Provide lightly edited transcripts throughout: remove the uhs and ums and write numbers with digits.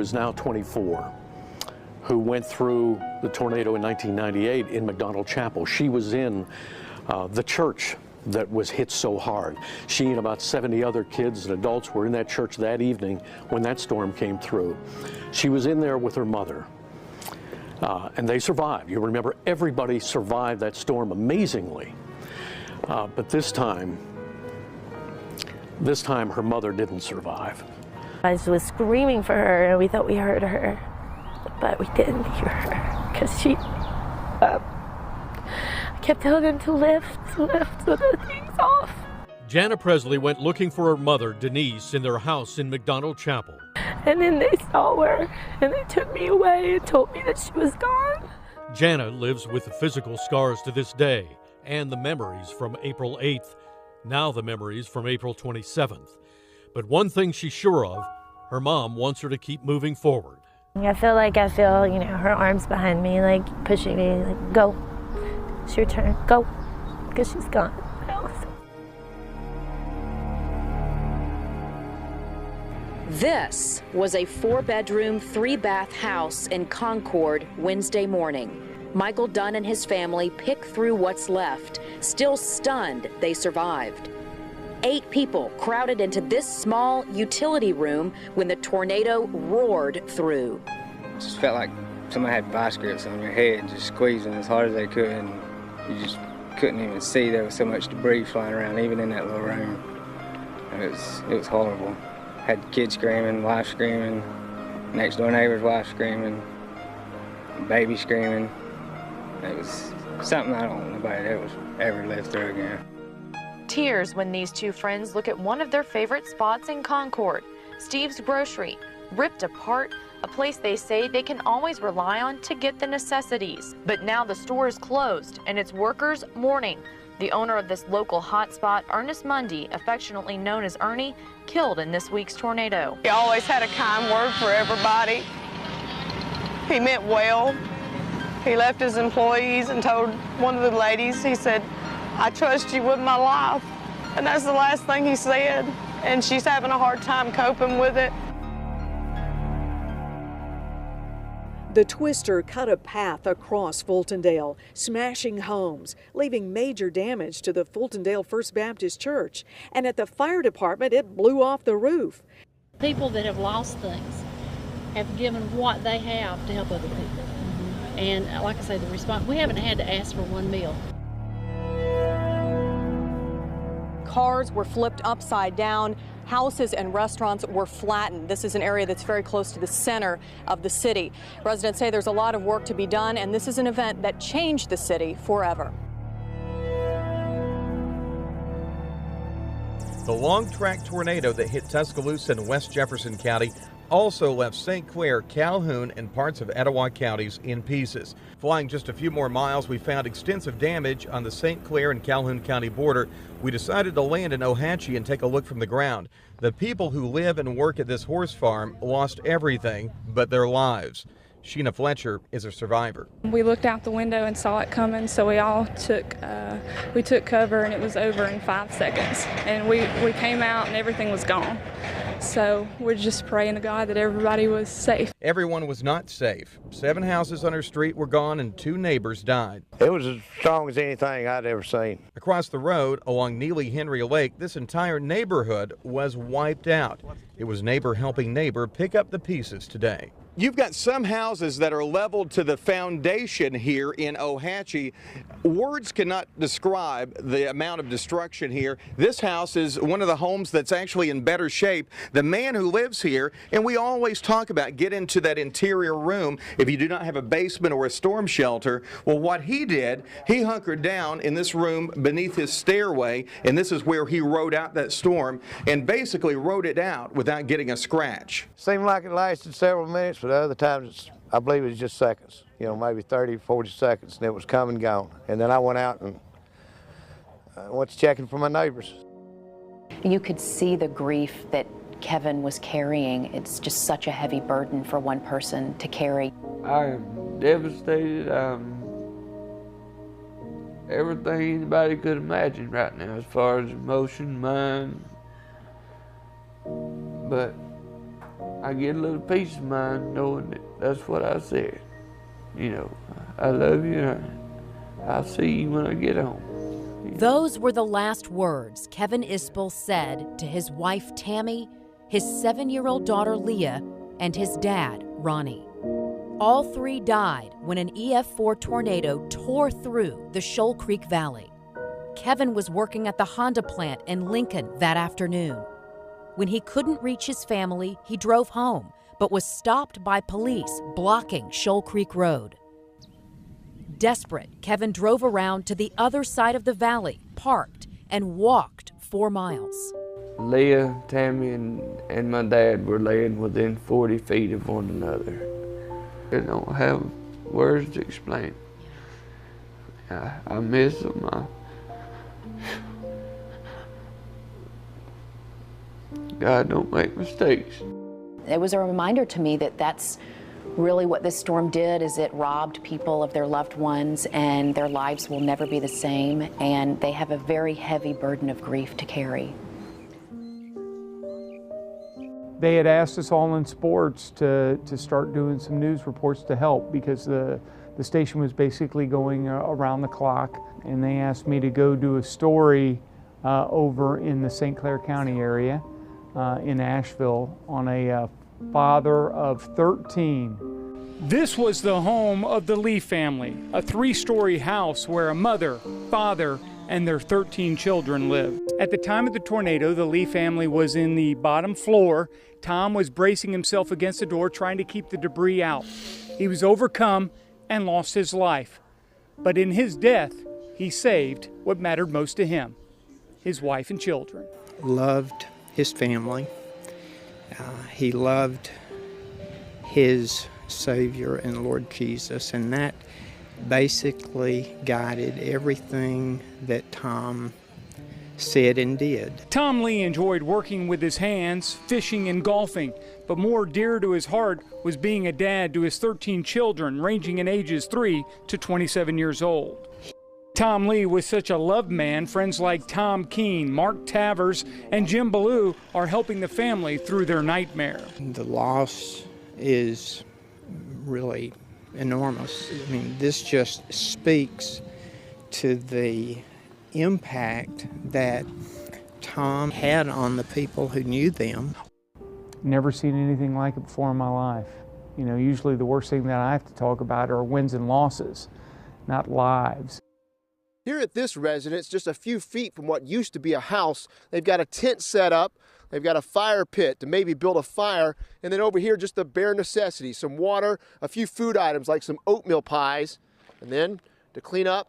is now 24, who went through the tornado in 1998 in McDonald Chapel. She was in the church that was hit so hard. She and about 70 other kids and adults were in that church that evening when that storm came through. She was in there with her mother, and they survived. You remember, everybody survived that storm amazingly. But this time her mother didn't survive. I was screaming for her, and we thought we heard her, but we didn't hear her because she kept telling him to lift so the thing's off. Jana Presley went looking for her mother, Denise, in their house in McDonald Chapel. And then they saw her, and they took me away and told me that she was gone. Jana lives with the physical scars to this day and the memories from April 8th, now the memories from April 27th. But one thing she's sure of, her mom wants her to keep moving forward. I feel, you know, her arms behind me, like pushing me, like, go. It's your turn, go, because she's gone. This was a 4-bedroom, 3-bath house in Concord Wednesday morning. Michael Dunn and his family picked through what's left, still stunned they survived. 8 people crowded into this small utility room when the tornado roared through. It just felt like somebody had vice grips on your head, just squeezing as hard as they could, and you just couldn't even see. There was so much debris flying around, even in that little room. It was horrible. Had kids screaming, wife screaming, next door neighbor's wife screaming, baby screaming. It was something I don't want nobody to ever live through again. Tears when these two friends look at one of their favorite spots in Concord, Steve's Grocery, ripped apart, a place they say they can always rely on to get the necessities. But now the store is closed and its workers mourning. The owner of this local hotspot, Ernest Mundy, affectionately known as Ernie, killed in this week's tornado. He always had a kind word for everybody. He meant well. He left his employees and told one of the ladies, he said, "I trust you with my life." And that's the last thing he said. And she's having a hard time coping with it. The twister cut a path across Fultondale, smashing homes, leaving major damage to the Fultondale First Baptist Church. And at the fire department, it blew off the roof. People that have lost things have given what they have to help other people. And like I say, the response, we haven't had to ask for one meal. Cars were flipped upside down. Houses and restaurants were flattened. This is an area that's very close to the center of the city. Residents say there's a lot of work to be done, and this is an event that changed the city forever. The long-track tornado that hit Tuscaloosa and West Jefferson County also left St. Clair, Calhoun, and parts of Etowah counties in pieces. Flying just a few more miles, we found extensive damage on the St. Clair and Calhoun County border. We decided to land in Ohatchee and take a look from the ground. The people who live and work at this horse farm lost everything but their lives. Sheena Fletcher is a survivor. We looked out the window and saw it coming, so we all took cover, and it was over in 5 seconds. And we came out and everything was gone. So we're just praying to God that everybody was safe. Everyone was not safe. 7 houses on our street were gone and 2 neighbors died. It was as strong as anything I'd ever seen. Across the road along Neely Henry Lake, this entire neighborhood was wiped out. It was neighbor helping neighbor pick up the pieces today. You've got some houses that are leveled to the foundation here in Ohatchee. Words cannot describe the amount of destruction here. This house is one of the homes that's actually in better shape. The man who lives here, and we always talk about get into that interior room if you do not have a basement or a storm shelter. Well, what he did, he hunkered down in this room beneath his stairway, and this is where he rode out that storm and basically rode it out without getting a scratch. Seemed like it lasted several minutes, but other times I believe it was just seconds, maybe 30, 40 seconds, and it was come and gone. And then I went out and went to checking for my neighbors. You could see the grief that Kevin was carrying. It's just such a heavy burden for one person to carry. I am devastated. Everything anybody could imagine right now as far as emotion, mind. But I get a little peace of mind knowing that that's what I said. You know, I love you, and I'll see you when I get home. Those were the last words Kevin Ispel said to his wife, Tammy, his 7-year-old daughter, Leah, and his dad, Ronnie. All three died when an EF4 tornado tore through the Shoal Creek Valley. Kevin was working at the Honda plant in Lincoln that afternoon. When he couldn't reach his family, he drove home, but was stopped by police blocking Shoal Creek Road. Desperate, Kevin drove around to the other side of the valley, parked, and walked 4 miles. Leah, Tammy, and my dad were laying within 40 feet of one another. I don't have words to explain. I miss them. God don't make mistakes. It was a reminder to me that that's really what this storm did, is it robbed people of their loved ones, and their lives will never be the same, and they have a very heavy burden of grief to carry. They had asked us all in sports to start doing some news reports to help, because the station was basically going around the clock, and they asked me to go do a story over in the St. Clair County area in Asheville on a father of 13. This was the home of the Lee family, a 3-story house where a mother, father, and their 13 children lived. At the time of the tornado, the Lee family was in the bottom floor. Tom was bracing himself against the door, trying to keep the debris out. He was overcome and lost his life. But in his death, he saved what mattered most to him, his wife and children. Loved his family. He loved his Savior and Lord Jesus, and that basically guided everything that Tom said and did. Tom Lee enjoyed working with his hands, fishing and golfing, but more dear to his heart was being a dad to his 13 children, ranging in ages 3 to 27 years old. Tom Lee was such a loved man. Friends like Tom Keene, Mark Tavers, and Jim Ballou are helping the family through their nightmare. The loss is really enormous. I mean, this just speaks to the impact that Tom had on the people who knew them. Never seen anything like it before in my life. You know, usually the worst thing that I have to talk about are wins and losses, not lives. Here at this residence, just a few feet from what used to be a house, they've got a tent set up, they've got a fire pit to maybe build a fire, and then over here just the bare necessities, some water, a few food items like some oatmeal pies, and then to clean up,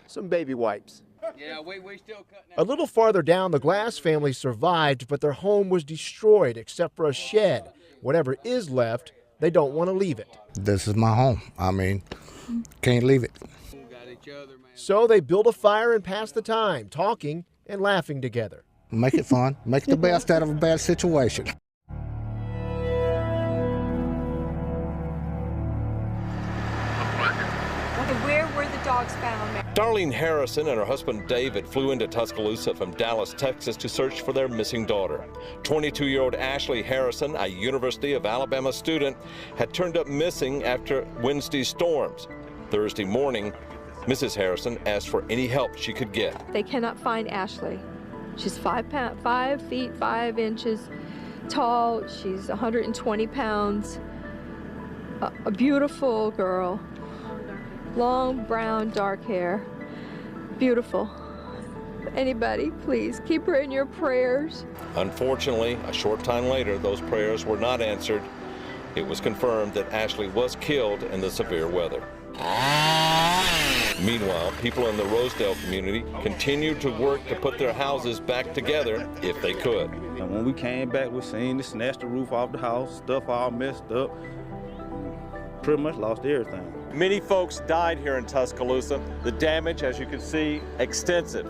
some baby wipes. Yeah, we still cutting out. A little farther down, the Glass family survived, but their home was destroyed except for a shed. Whatever is left, they don't want to leave it. This is my home. I mean, can't leave it. So they build a fire and pass the time, talking and laughing together. Make it fun. Make the best out of a bad situation. Where were the dogs found? Darlene Harrison and her husband David flew into Tuscaloosa from Dallas, Texas to search for their missing daughter. 22-year-old Ashley Harrison, a University of Alabama student, had turned up missing after Wednesday's storms. Thursday morning, Mrs. Harrison asked for any help she could get. They cannot find Ashley. She's 5 feet 5 inches tall. She's 120 pounds. A beautiful girl. Long brown dark hair. Beautiful. Anybody, please keep her in your prayers. Unfortunately, a short time later, those prayers were not answered. It was confirmed that Ashley was killed in the severe weather. Meanwhile, people in the Rosedale community continued to work to put their houses back together if they could. And when we came back, we seen they snatched the roof off the house, stuff all messed up. Pretty much lost everything. Many folks died here in Tuscaloosa. The damage, as you can see, extensive.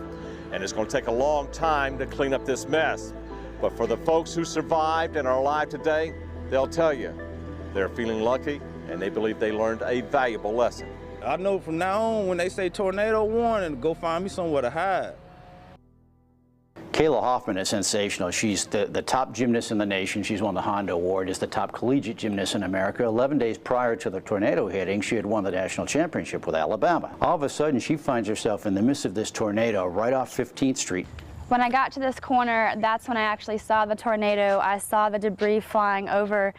And it's going to take a long time to clean up this mess. But for the folks who survived and are alive today, they'll tell you they're feeling lucky and they believe they learned a valuable lesson. I know from now on, when they say tornado warning, go find me somewhere to hide. Kayla Hoffman is sensational. She's the top gymnast in the nation. She's won the Honda Award, is the top collegiate gymnast in America. 11 days prior to the tornado hitting, she had won the national championship with Alabama. All of a sudden, she finds herself in the midst of this tornado right off 15th Street. When I got to this corner, that's when I actually saw the tornado. I saw the debris flying over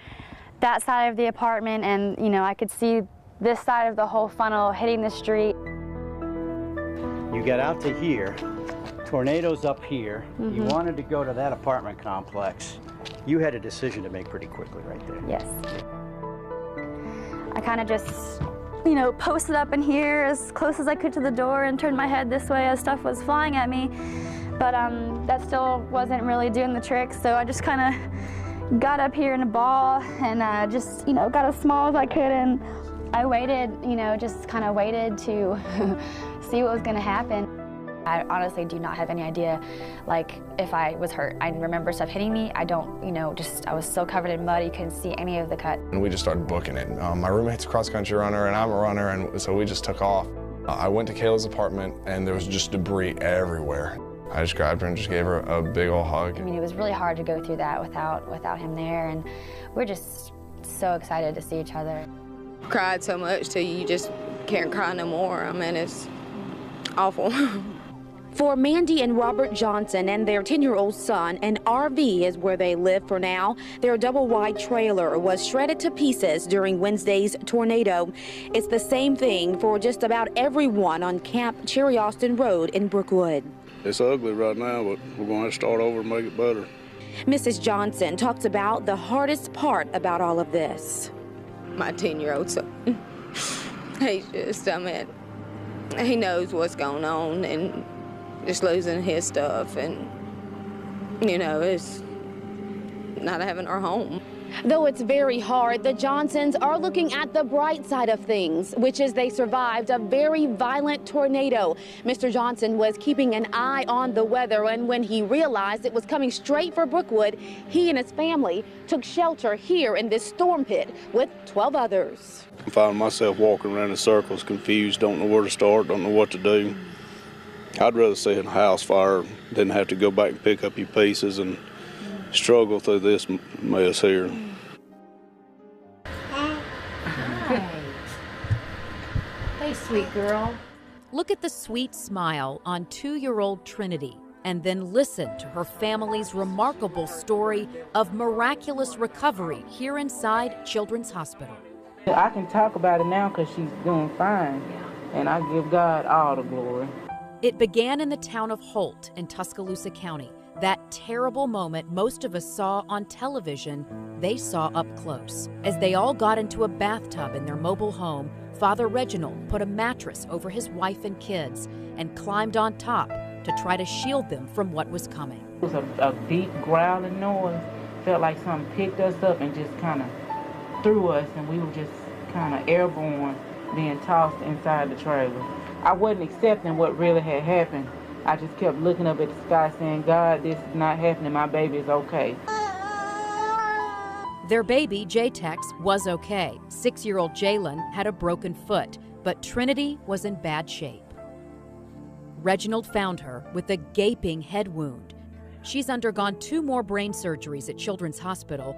that side of the apartment, and you know, I could see this side of the whole funnel hitting the street. You get out to here, tornadoes up here. You wanted to go to that apartment complex. You had a decision to make pretty quickly right there. Yes. I kind of just, you know, posted up in here as close as I could to the door and turned my head this way as stuff was flying at me. But that still wasn't really doing the trick, so I just kind of got up here in a ball and just, you know, got as small as I could, and I waited, you know, just kind of waited to see what was going to happen. I honestly do not have any idea, like, if I was hurt. I remember stuff hitting me. I don't, you know, I was so covered in mud, you couldn't see any of the cut. And we just started booking it. My roommate's a cross-country runner, and I'm a runner, and so we just took off. I went to Kayla's apartment, and there was just debris everywhere. I just grabbed her and just gave her a big old hug. I mean, it was really hard to go through that without him there, and we're just so excited to see each other. Cried so much till you just can't cry no more. I mean, it's awful. For Mandy and Robert Johnson and their 10-year-old son, an RV is where they live for now. Their double-wide trailer was shredded to pieces during Wednesday's tornado. It's the same thing for just about everyone on Camp Cherry Austin Road in Brookwood. It's ugly right now, but we're going to have to start over and make it better. Mrs. Johnson talks about the hardest part about all of this. My 10-year-old son, he's just, I mean, he knows what's going on and just losing his stuff, and, you know, it's not having our home. Though it's very hard, the Johnsons are looking at the bright side of things, which is they survived a very violent tornado. Mr. Johnson was keeping an eye on the weather, and when he realized it was coming straight for Brookwood, he and his family took shelter here in this storm pit with 12 others. I'm finding myself walking around in circles, confused, don't know where to start, don't know what to do. I'd rather see a house fire than have to go back and pick up your pieces and struggle through this mess here. Hi. Hey, sweet girl. Look at the sweet smile on 2-year-old Trinity, and then listen to her family's remarkable story of miraculous recovery here inside Children's Hospital. I can talk about it now because she's doing fine, and I give God all the glory. It began in the town of Holt in Tuscaloosa County. That terrible moment most of us saw on television, they saw up close. As they all got into a bathtub in their mobile home, Father Reginald put a mattress over his wife and kids and climbed on top to try to shield them from what was coming. It was a deep growling noise. Felt like something picked us up and just kind of threw us, and we were just kind of airborne, being tossed inside the trailer. I wasn't accepting what really had happened. I just kept looking up at the sky saying, God, this is not happening. My baby is okay. Their baby, J-Tex, was okay. 6-year-old Jalen had a broken foot, but Trinity was in bad shape. Reginald found her with a gaping head wound. She's undergone 2 more brain surgeries at Children's Hospital.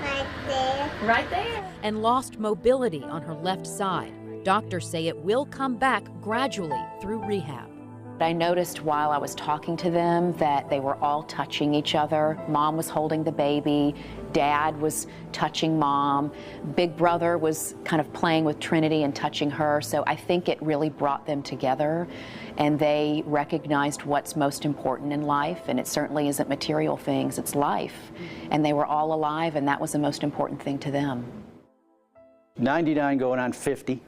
Right there. Right there. And lost mobility on her left side. Doctors say it will come back gradually through rehab. I noticed while I was talking to them that they were all touching each other. Mom was holding the baby, Dad was touching Mom, Big Brother was kind of playing with Trinity and touching her. So I think it really brought them together, and they recognized what's most important in life, and it certainly isn't material things, it's life. And they were all alive, and that was the most important thing to them. 99 going on 50.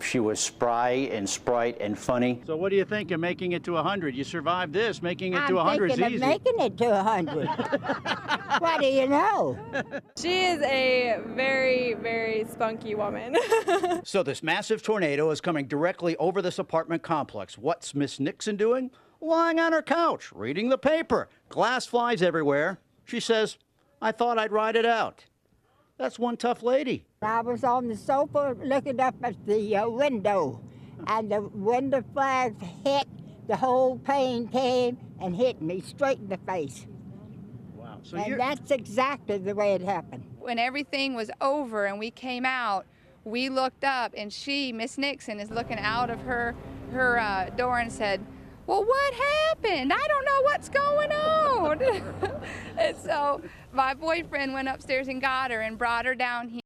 She was spry and sprite and funny. So what do you think of making it to 100? You survived this. Making it to 100 is easy. I'm thinking of making it to 100. What do you know? She is a very, very spunky woman. So this massive tornado is coming directly over this apartment complex. What's Miss Nixon doing? Lying on her couch, reading the paper. Glass flies everywhere. She says, I thought I'd ride it out. That's one tough lady. I was on the sofa looking up at the window, and the window flags hit the whole pain came and hit me straight in the face. Wow. So and that's exactly the way it happened. When everything was over and we came out, we looked up and Miss Nixon, is looking out of her door and said, "Well, what happened? I don't know what's going on." And so my boyfriend went upstairs and got her and brought her down here.